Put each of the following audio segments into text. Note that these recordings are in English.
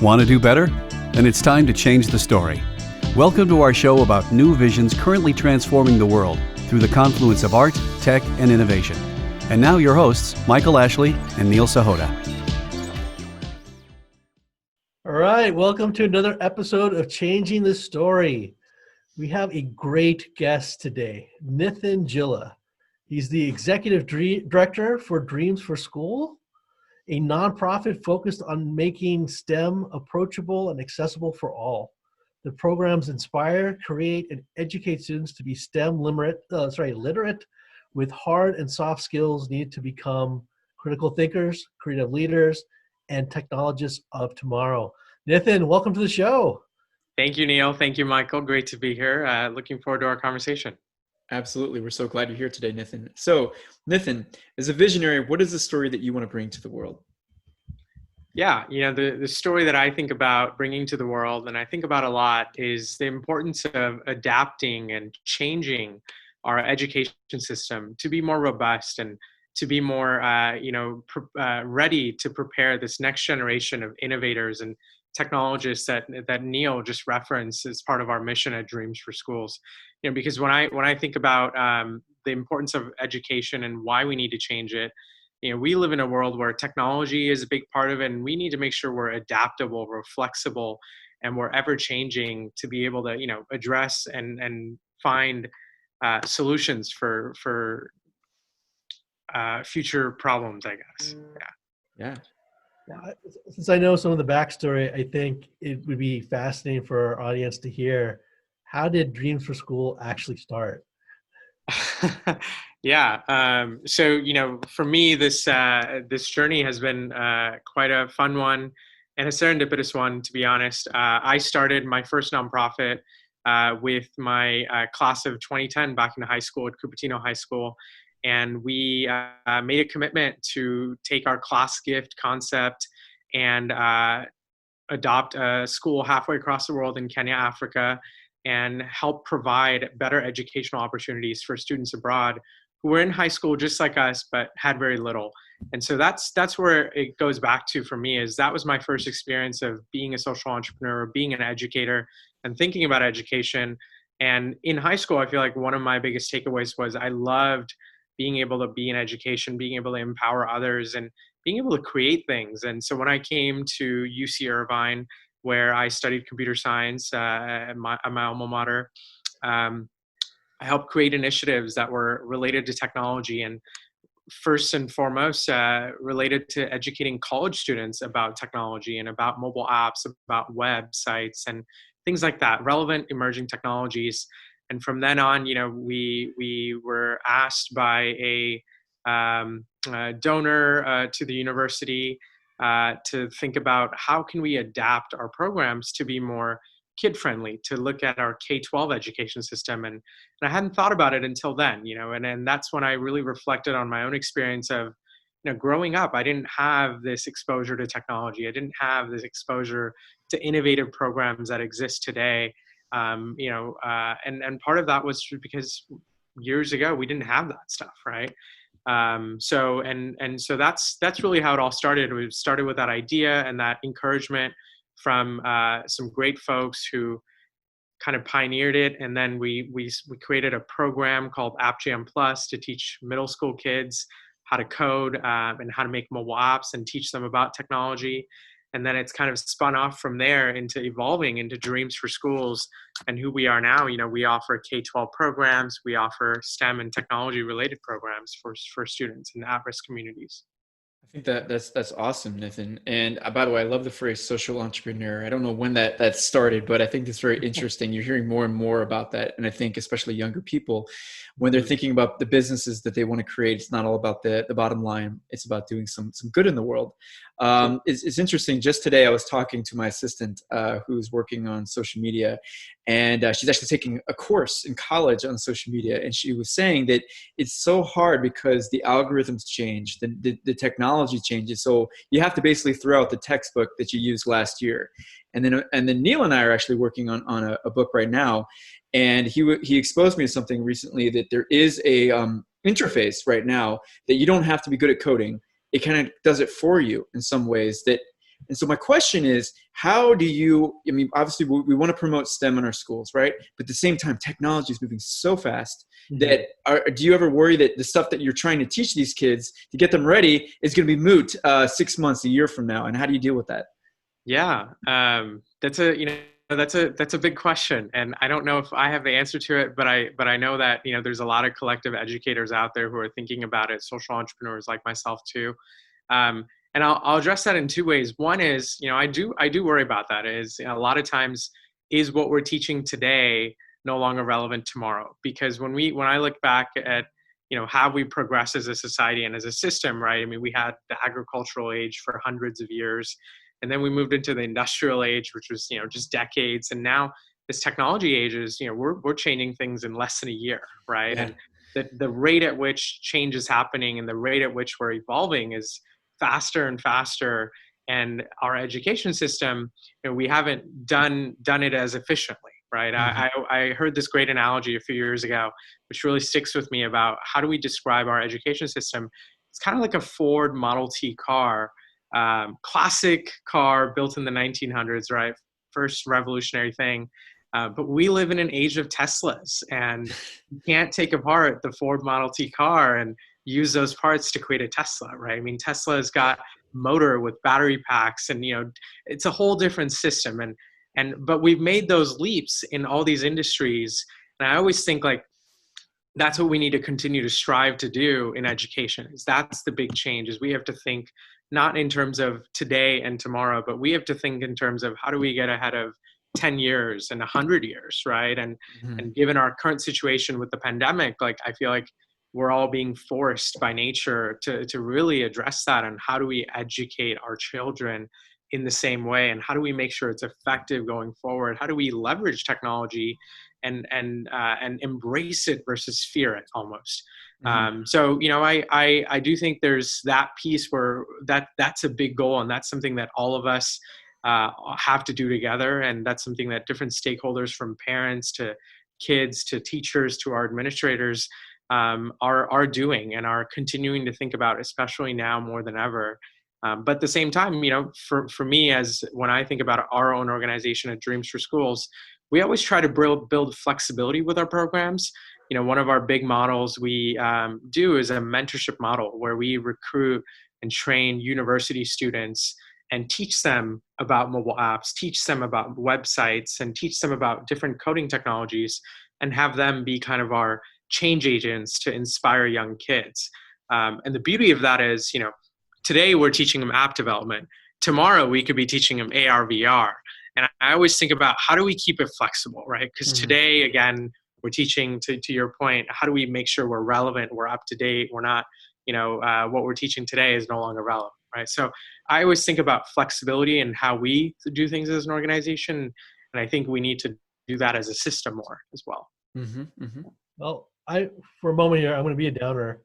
Want to do better? Then it's time to change the story. Welcome to our show about new visions currently transforming the world through the confluence of art, tech, and innovation. And now your hosts, Michael Ashley and Neil Sahota. All right, welcome to another episode of Changing the Story. We have a great guest today, Nithin Jilla. He's the Executive Director for Dreams for School, a nonprofit focused on making STEM approachable and accessible for all. The programs inspire, create, and educate students to be STEM literate with hard and soft skills needed to become critical thinkers, creative leaders, and technologists of tomorrow. Nithin, welcome to the show. Thank you, Neil. Thank you, Michael. Great to be here. Looking forward to our conversation. Absolutely. We're so glad you're here today, Nithin. So, Nithin, as a visionary, what is the story that you want to bring to the world? Yeah, the story that I think about bringing to the world, and I think about a lot, is the importance of adapting and changing our education system to be more robust and to be more, ready to prepare this next generation of innovators and technologists that Neil just referenced as part of our mission at Dreams for Schools. Because when I think about the importance of education and why we need to change it, we live in a world where technology is a big part of it, and we need to make sure we're adaptable, we're flexible, and we're ever changing to be able to, address and find solutions for future problems, I guess. Yeah. Since I know some of the backstory, I think it would be fascinating for our audience to hear, how did Dreams for School actually start? Yeah. So, for me, this journey has been quite a fun one and a serendipitous one, to be honest. I started my first nonprofit with my class of 2010 back in high school at Cupertino High School. And we made a commitment to take our class gift concept and adopt a school halfway across the world in Kenya, Africa, and help provide better educational opportunities for students abroad who were in high school just like us, but had very little. And so that's where it goes back to for me, is that was my first experience of being a social entrepreneur, being an educator, and thinking about education. And in high school, I feel like one of my biggest takeaways was I loved being able to be in education, being able to empower others, and being able to create things. And so when I came to UC Irvine, where I studied computer science at my alma mater, I helped create initiatives that were related to technology, and first and foremost related to educating college students about technology and about mobile apps, about websites and things like that, relevant emerging technologies. And from then on, we were asked by a donor to the university to think about how can we adapt our programs to be more kid-friendly, to look at our K-12 education system. And I hadn't thought about it until then, and that's when I really reflected on my own experience of, growing up. I didn't have this exposure to technology. I didn't have this exposure to innovative programs that exist today. And part of that was because years ago we didn't have that stuff, right? So that's really how it all started. We started with that idea and that encouragement from some great folks who kind of pioneered it, and then we created a program called AppJam Plus to teach middle school kids how to code and how to make mobile apps and teach them about technology. And then it's kind of spun off from there into evolving into Dreams for Schools and who we are now. We offer K-12 programs. We offer STEM and technology-related programs for students in at-risk communities. I think that's awesome, Nithin. And by the way, I love the phrase social entrepreneur. I don't know when that started, but I think it's very interesting. You're hearing more and more about that. And I think especially younger people, when they're thinking about the businesses that they want to create, it's not all about the bottom line. It's about doing some good in the world. It's interesting. Just today, I was talking to my assistant who's working on social media, and she's actually taking a course in college on social media. And she was saying that it's so hard because the algorithms change, the technology changes. So you have to basically throw out the textbook that you used last year. And then Neil and I are actually working on a book right now. And he exposed me to something recently, that there is a interface right now that you don't have to be good at coding. It kind of does it for you in some ways, that And so my question is, how do you, I mean, obviously we want to promote STEM in our schools, right? But at the same time, technology is moving so fast that do you ever worry that the stuff that you're trying to teach these kids to get them ready is going to be moot 6 months, a year from now? And how do you deal with that? Yeah, that's a big question, and I don't know if I have the answer to it, but I know that there's a lot of collective educators out there who are thinking about it, social entrepreneurs like myself too. And I'll address that in two ways. One is, I do worry about that. Is a lot of times, is what we're teaching today no longer relevant tomorrow? Because when I look back at how we progress as a society and as a system, right? I mean, we had the agricultural age for hundreds of years, and then we moved into the industrial age, which was just decades, and now this technology age is we're changing things in less than a year, right? Yeah. And the rate at which change is happening and the rate at which we're evolving is faster and faster, and our education system, we haven't done it as efficiently, right? Mm-hmm. I heard this great analogy a few years ago, which really sticks with me about how do we describe our education system. It's kind of like a Ford Model T car, classic car built in the 1900s, right? First revolutionary thing. But we live in an age of Teslas, and you can't take apart the Ford Model T car and use those parts to create a Tesla, right? I mean, Tesla's got motor with battery packs, and it's a whole different system. But we've made those leaps in all these industries, and I always think like that's what we need to continue to strive to do in education. Is that's the big change? Is we have to think not in terms of today and tomorrow, but we have to think in terms of how do we get ahead of 10 years and 100 years, right? And given our current situation with the pandemic, like I feel like we're all being forced by nature to really address that. And how do we educate our children in the same way? And how do we make sure it's effective going forward? How do we leverage technology and embrace it versus fear it almost? So I do think there's that piece where that's a big goal, and that's something that all of us have to do together, and that's something that different stakeholders, from parents to kids to teachers to our administrators, are doing and are continuing to think about, especially now more than ever. But at the same time, for me, as when I think about our own organization at Dreams for Schools, we always try to build flexibility with our programs. One of our big models we do is a mentorship model where we recruit and train university students and teach them about mobile apps, teach them about websites, and teach them about different coding technologies, and have them be kind of our change agents to inspire young kids. And the beauty of that is, today we're teaching them app development. Tomorrow we could be teaching them AR, VR. And I always think about how do we keep it flexible, right? Because today, again, we're teaching, to your point, how do we make sure we're relevant, we're up to date, we're not, what we're teaching today is no longer relevant, right? So I always think about flexibility and how we do things as an organization. And I think we need to do that as a system more as well. Well, for a moment here, I'm going to be a downer.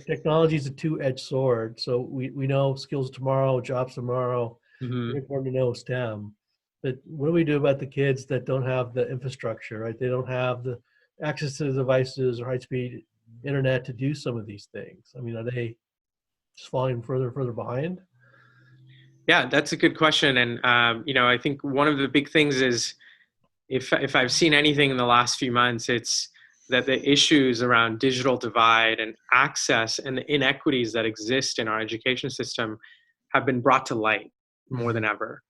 Technology is a two-edged sword. So we know skills tomorrow, jobs tomorrow. Very important to know STEM. But what do we do about the kids that don't have the infrastructure, right? They don't have the access to the devices or high-speed internet to do some of these things. I mean, are they just falling further and further behind? Yeah, that's a good question. And, I think one of the big things is, if I've seen anything in the last few months, it's that the issues around digital divide and access and the inequities that exist in our education system have been brought to light more than ever,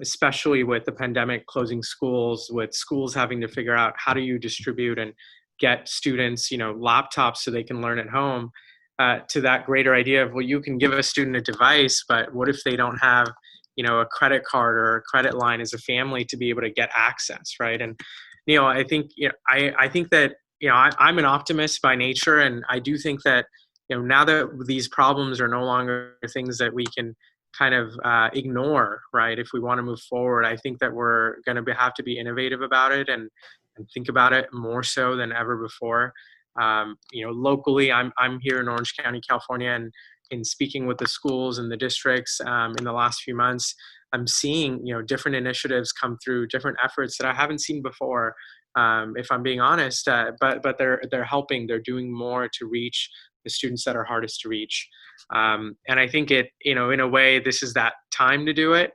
especially with the pandemic closing schools, with schools having to figure out how do you distribute and get students, laptops so they can learn at home, to that greater idea of, well, you can give a student a device, but what if they don't have, a credit card or a credit line as a family to be able to get access, right? And, I think, I think that, I'm an optimist by nature, and I do think that, now that these problems are no longer things that we can kind of ignore, right? If we want to move forward, I think that we're going to have to be innovative about it and think about it more so than ever before. Locally, I'm here in Orange County, California, and in speaking with the schools and the districts in the last few months, I'm seeing different initiatives come through, different efforts that I haven't seen before. If I'm being honest, but they're helping. They're doing more to reach the students that are hardest to reach. And I think it, in a way, this is that time to do it.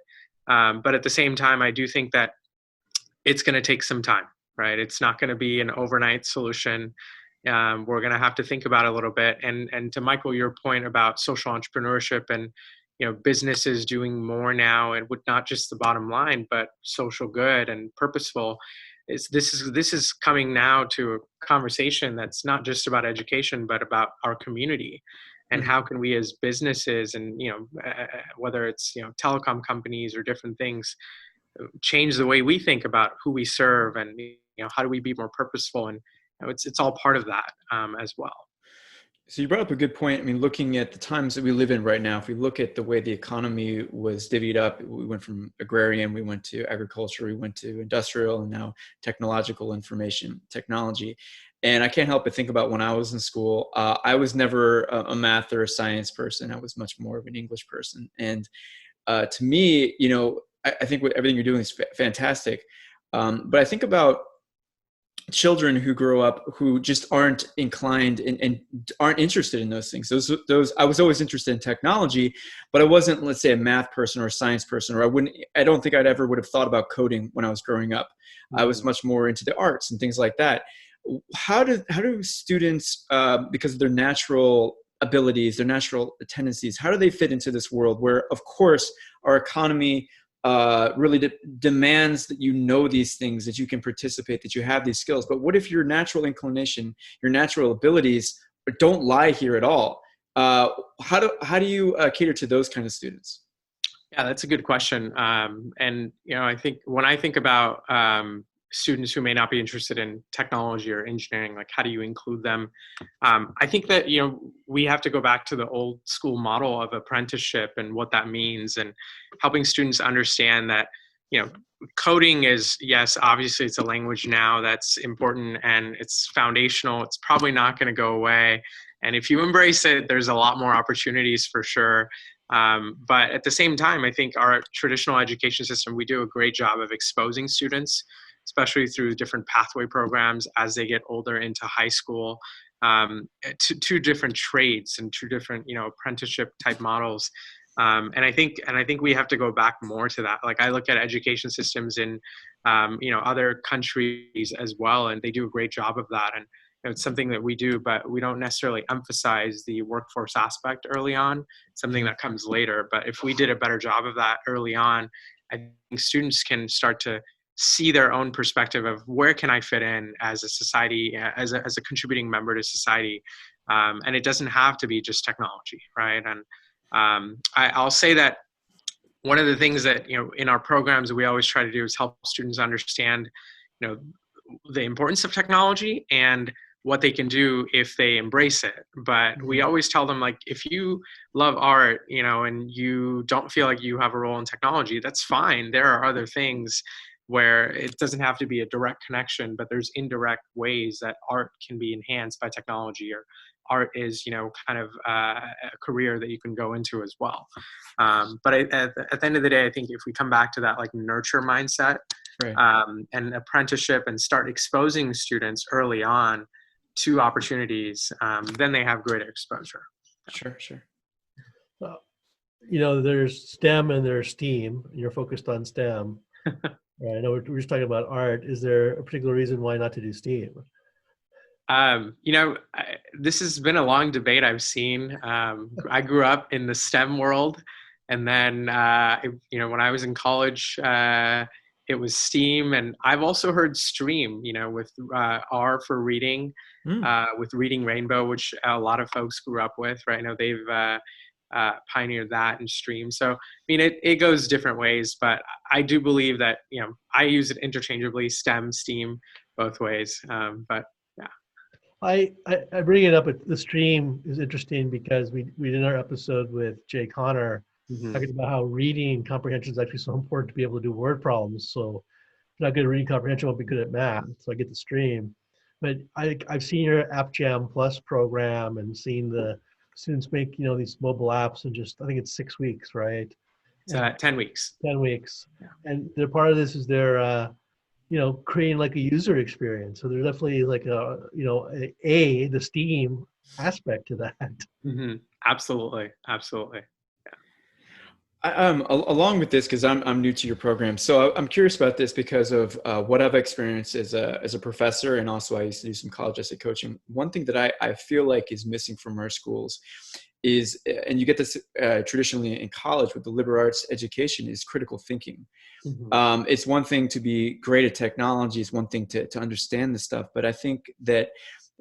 But at the same time, I do think that it's going to take some time, right? It's not going to be an overnight solution. We're going to have to think about it a little bit. And to Michael, your point about social entrepreneurship and businesses doing more now, and with not just the bottom line, but social good and purposeful. This is coming now to a conversation that's not just about education, but about our community, and how can we as businesses and whether it's telecom companies or different things, change the way we think about who we serve, and how do we be more purposeful, and it's all part of that as well. So you brought up a good point. I mean, looking at the times that we live in right now, if we look at the way the economy was divvied up, we went from agrarian, we went to agriculture, we went to industrial, and now technological information technology. And I can't help but think about when I was in school, I was never a math or a science person. I was much more of an English person. And to me, I think what everything you're doing is fantastic. But I think about children who grow up who just aren't inclined and aren't interested in those things. Those I was always interested in technology, but I wasn't, let's say, a math person or a science person, or I don't think I'd ever would have thought about coding when I was growing up. I was much more into the arts and things like that. How do students, because of their natural abilities, their natural tendencies, how do they fit into this world where, of course, our economy really demands that these things, that you can participate, that you have these skills? But what if your natural inclination, your natural abilities don't lie here at all? How do you cater to those kind of students? Yeah, that's a good question. And I think when I think about students who may not be interested in technology or engineering, like how do you include them? I think that we have to go back to the old school model of apprenticeship and what that means, and helping students understand that coding is, yes, obviously it's a language now that's important and it's foundational. It's probably not going to go away, and if you embrace it, there's a lot more opportunities for sure. But at the same time, I think our traditional education system, we do a great job of exposing students, especially through different pathway programs as they get older into high school, to different trades and to different apprenticeship type models. And I think we have to go back more to that. Like, I look at education systems in other countries as well, and they do a great job of that. And it's something that we do, but we don't necessarily emphasize the workforce aspect early on. It's something that comes later. But if we did a better job of that early on, I think students can start to see their own perspective of where can I fit in as a society, as a contributing member to society. And it doesn't have to be just technology, right? And I'll say that one of the things that, in our programs we always try to do is help students understand, the importance of technology and what they can do if they embrace it. But we always tell them, like, if you love art, and you don't feel like you have a role in technology, that's fine. There are other things where it doesn't have to be a direct connection, but there's indirect ways that art can be enhanced by technology, or art is, kind of a career that you can go into as well. But at the end of the day, I think if we come back to that, like, nurture mindset, right, and apprenticeship, and start exposing students early on to opportunities, then they have greater exposure. Sure. Well, there's STEM and there's STEAM. You're focused on STEM. Right. I know we're just talking about art. Is there a particular reason why not to do STEAM? This has been a long debate I've seen. I grew up in the STEM world, and then, when I was in college, it was STEAM, and I've also heard STREAM, with R for reading, with Reading Rainbow, which a lot of folks grew up with, right? They've pioneered that and STREAM. So, it goes different ways, but I do believe that, I use it interchangeably, STEM, STEAM, both ways. But yeah. I bring it up. The STREAM is interesting because we did our episode with Jay Connor, talking about how reading comprehension is actually so important to be able to do word problems. So if you're not good at reading comprehension, won't be good at math. So I get the STREAM. But I've seen your App Jam Plus program and seen the students make, these mobile apps in just, I think it's 6 weeks, right? It's 10 weeks. 10 weeks. Yeah. And they're part of this is their creating like a user experience. So there's definitely like the STEAM aspect to that. Hmm. Absolutely. Absolutely. Along with this, because I'm new to your program, so I'm curious about this because of what I've experienced as a professor, and also I used to do some college essay coaching. One thing that I feel like is missing from our schools is, and you get this traditionally in college with the liberal arts education, is critical thinking. Mhm. It's one thing to be great at technology, it's one thing to understand this stuff, but I think that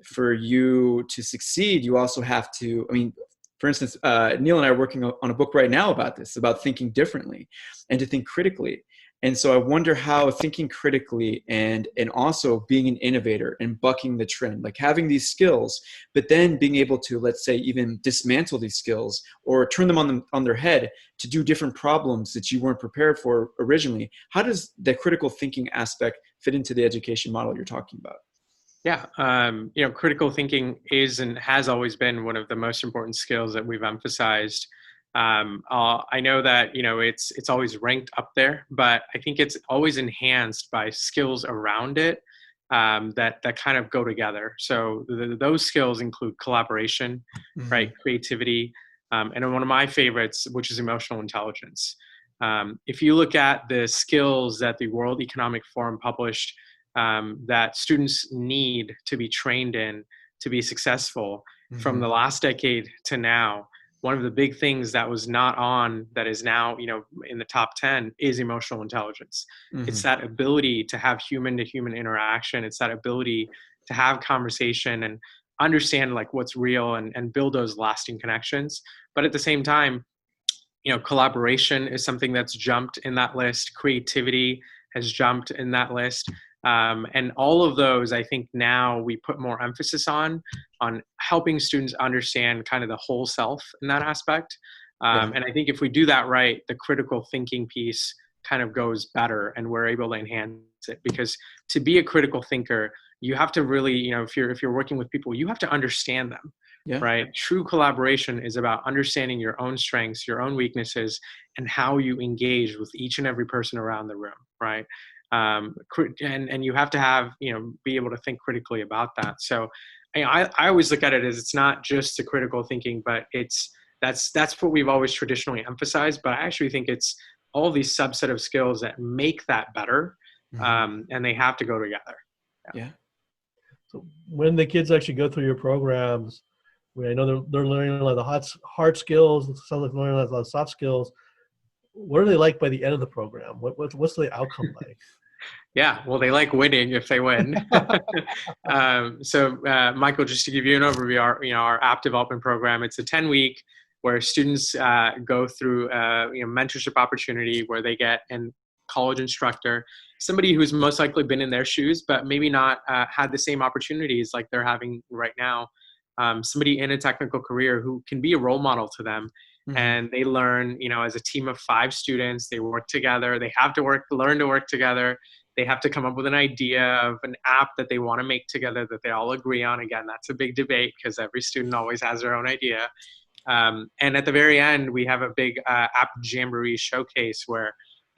for you to succeed, you also have to, I mean, for instance, Neil and I are working on a book right now about this, about thinking differently and to think critically. And so I wonder how thinking critically and also being an innovator and bucking the trend, like having these skills, but then being able to, let's say, even dismantle these skills or turn them on their head to do different problems that you weren't prepared for originally. How does the critical thinking aspect fit into the education model you're talking about? Yeah, critical thinking is and has always been one of the most important skills that we've emphasized. I know that it's always ranked up there, but I think it's always enhanced by skills around it that kind of go together. So those skills include collaboration, right, creativity, and then one of my favorites, which is emotional intelligence. If you look at the skills that the World Economic Forum published that students need to be trained in to be successful from the last decade to now, one of the big things that was not on that is now in the top 10 is emotional intelligence. It's that ability to have human to human interaction. It's that ability to have conversation and understand like what's real and build those lasting connections. But at the same time, collaboration is something that's jumped in that list. Creativity has jumped in that list. And all of those, I think now we put more emphasis on helping students understand kind of the whole self in that aspect. And I think if we do that right, the critical thinking piece kind of goes better and we're able to enhance it. Because to be a critical thinker, you have to really, if you're working with people, you have to understand them. Yeah. Right. True collaboration is about understanding your own strengths, your own weaknesses, and how you engage with each and every person around the room. Right. And you have to have, be able to think critically about that. So I always look at it as it's not just the critical thinking, but that's what we've always traditionally emphasized. But I actually think it's all these subset of skills that make that better. And they have to go together. Yeah. So when the kids actually go through your programs, I know they're learning a lot of the hard skills, it sounds like learning a lot of soft skills. What are they like by the end of the program? What's the outcome like? Yeah, well, they like winning if they win. Michael, just to give you an overview, our app development program, it's a 10-week where students go through mentorship opportunity where they get an college instructor, somebody who's most likely been in their shoes, but maybe not had the same opportunities like they're having right now. Somebody in a technical career who can be a role model to them. And they learn, as a team of 5 students, they work together. They have to learn to work together. They have to come up with an idea of an app that they want to make together that they all agree on. Again, that's a big debate because every student always has their own idea. And at the very end, we have a big app jamboree showcase where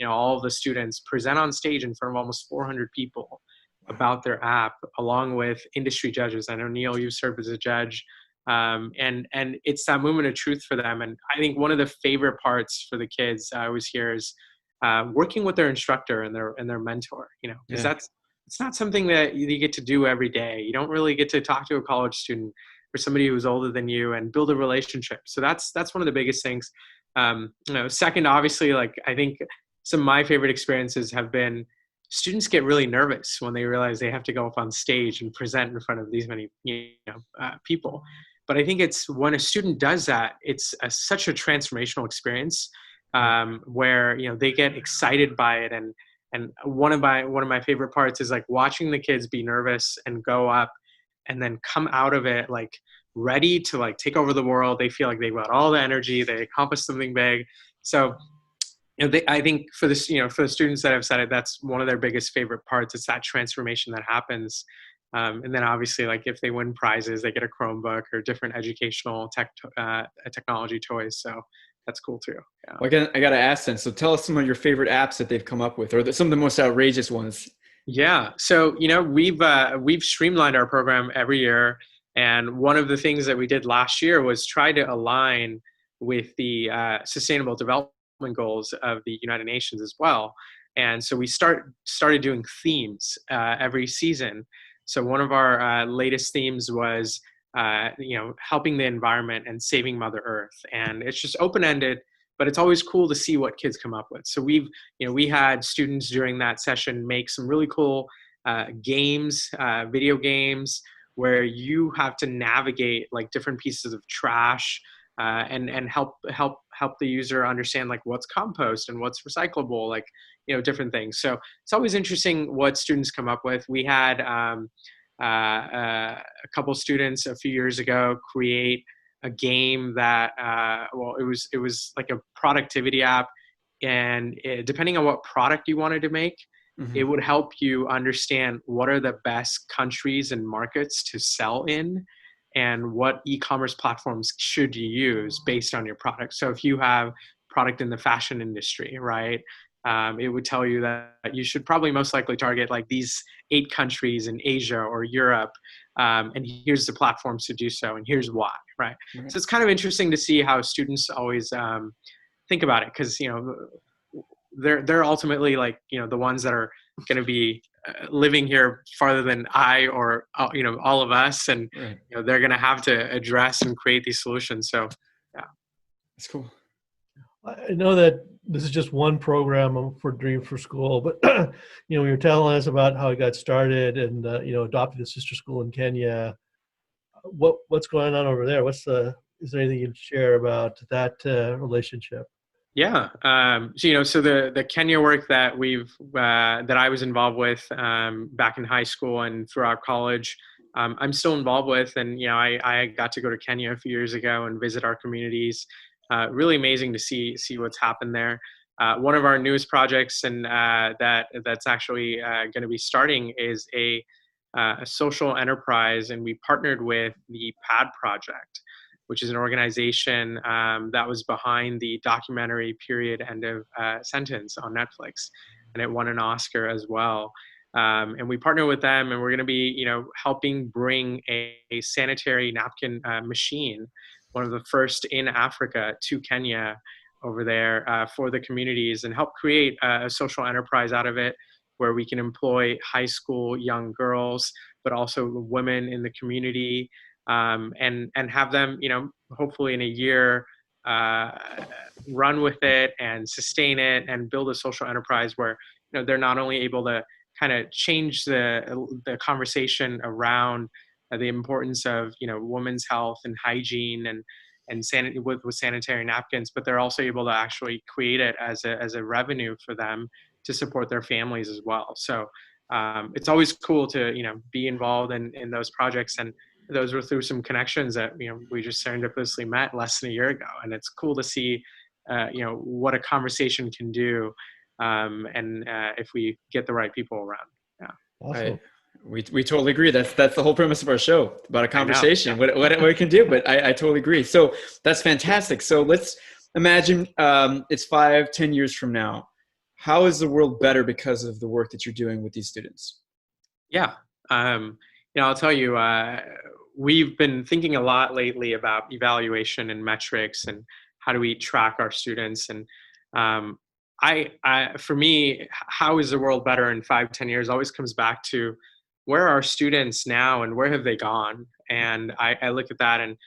all of the students present on stage in front of almost 400 people about their app, along with industry judges. I know, Neil, you've served as a judge. And it's that moment of truth for them. And I think one of the favorite parts for the kids I always hear is working with their instructor and their mentor, because it's not something that you get to do every day. You don't really get to talk to a college student or somebody who's older than you and build a relationship. So that's one of the biggest things. Second, obviously, like I think some of my favorite experiences have been students get really nervous when they realize they have to go up on stage and present in front of these many people. But I think it's when a student does that, it's such a transformational experience where they get excited by it. And one of my favorite parts is like watching the kids be nervous and go up and then come out of it like ready to like take over the world. They feel like they've got all the energy. They accomplished something big. So I think for the students that have said it, that's one of their biggest favorite parts. It's that transformation that happens. And then obviously, like if they win prizes, they get a Chromebook or different educational technology toys. So that's cool too. Yeah. Well, I got to ask then. So tell us some of your favorite apps that they've come up with, or some of the most outrageous ones. Yeah. So, we've streamlined our program every year. And one of the things that we did last year was try to align with the Sustainable Development Goals of the United Nations as well. And so we started doing themes every season. So one of our latest themes was, helping the environment and saving Mother Earth. And it's just open ended, but it's always cool to see what kids come up with. So we had students during that session make some really cool games, video games, where you have to navigate like different pieces of trash, and help the user understand like what's compost and what's recyclable, like different things. So it's always interesting what students come up with. We had a couple students a few years ago create a game that it was like a productivity app, and depending on what product you wanted to make, it would help you understand what are the best countries and markets to sell in, and what e-commerce platforms should you use based on your product. So if you have product in the fashion industry, right, it would tell you that you should probably most likely target like these 8 countries in Asia or Europe, and here's the platforms to do so, and here's why, right? So it's kind of interesting to see how students always think about it, because they're ultimately like the ones that are going to be living here farther than I or all of us, and they're going to have to address and create these solutions. So yeah, that's cool. I know that this is just one program for Dream for School, but you were telling us about how it got started and adopted a sister school in Kenya. What's going on over there? Is there anything you can share about that relationship? Yeah. So the Kenya work that that I was involved with back in high school and throughout college, I'm still involved with, and I got to go to Kenya a few years ago and visit our communities. Really amazing to see what's happened there. One of our newest projects, and that's actually going to be starting, is a social enterprise, and we partnered with the PAD Project, which is an organization that was behind the documentary Period End of Sentence on Netflix, and it won an Oscar as well. And we partner with them, and we're going to be, helping bring a sanitary napkin machine, one of the first in Africa, to Kenya over there for the communities, and help create a social enterprise out of it, where we can employ high school young girls, but also women in the community, and have them, hopefully in a year, run with it and sustain it and build a social enterprise where they're not only able to kind of change the conversation around the importance of women's health and hygiene and with sanitary napkins, but they're also able to actually create it as a revenue for them to support their families as well. So it's always cool to be involved in those projects, and those were through some connections that we just serendipitously met less than a year ago, and it's cool to see what a conversation can do, and if we get the right people around. Yeah. Awesome. We totally agree. That's the whole premise of our show, about a conversation, what it can do. But I totally agree. So that's fantastic. So let's imagine it's 5-10 years from now. How is the world better because of the work that you're doing with these students? Yeah. I'll tell you, we've been thinking a lot lately about evaluation and metrics and how do we track our students. And for me, how is the world better in 5-10 years always comes back to where are our students now and where have they gone? And I look at that, and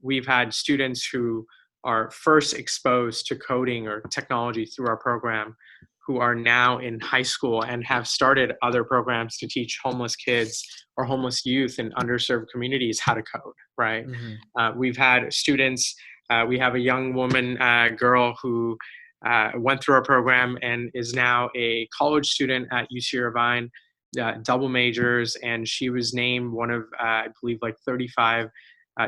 we've had students who are first exposed to coding or technology through our program, who are now in high school and have started other programs to teach homeless kids or homeless youth in underserved communities how to code, right? We've had students, we have a young woman, girl who went through our program and is now a college student at UC Irvine, double majors, and she was named one of, I believe, like 35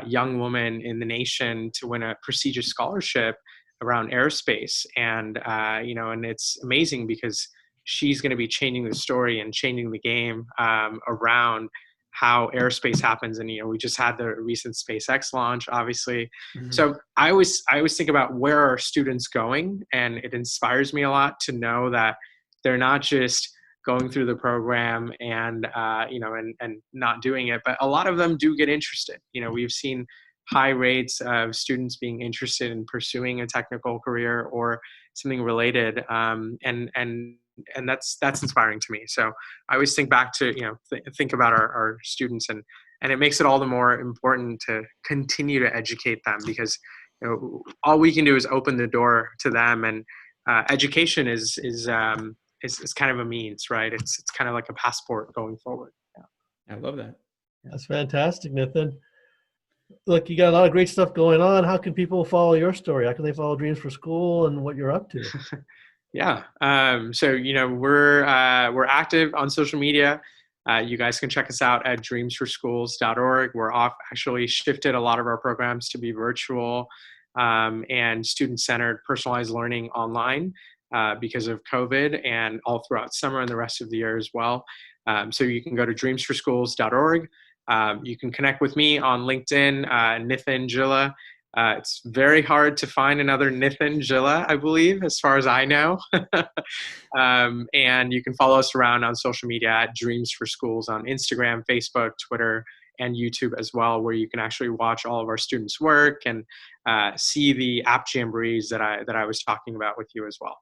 young women in the nation to win a prestigious scholarship around aerospace. And and it's amazing because she's going to be changing the story and changing the game around how aerospace happens. And we just had the recent SpaceX launch, obviously. So I always think about where are students going, and it inspires me a lot to know that they're not just going through the program and and not doing it. But a lot of them do get interested. We've seen high rates of students being interested in pursuing a technical career or something related, and that's inspiring to me. So I always think back to think about our students, and it makes it all the more important to continue to educate them, because all we can do is open the door to them, and education is kind of a means, right? It's kind of like a passport going forward. I love that. That's fantastic, Nithin. Look, you got a lot of great stuff going on. How can people follow your story? How can they follow Dreams for School and what you're up to? Yeah. So we're active on social media. You guys can check us out at dreamsforschools.org. We're actually shifted a lot of our programs to be virtual and student-centered, personalized learning online because of COVID, and all throughout summer and the rest of the year as well. So you can go to dreamsforschools.org. You can connect with me on LinkedIn, Nithin Jilla. It's very hard to find another Nithin Jilla, I believe, as far as I know. And you can follow us around on social media at Dreams for Schools on Instagram, Facebook, Twitter, and YouTube as well, where you can actually watch all of our students' work and see the app jamborees that I was talking about with you as well.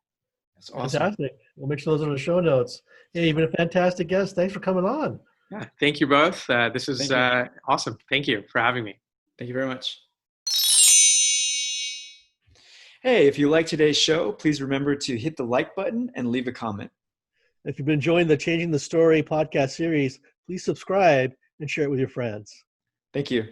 That's awesome. Fantastic. We'll make sure those are in the show notes. Hey, you've been a fantastic guest. Thanks for coming on. Yeah, thank you both. This is awesome. Thank you for having me. Thank you very much. Hey, if you like today's show, please remember to hit the like button and leave a comment. If you've been enjoying the Changing the Story podcast series, please subscribe and share it with your friends. Thank you.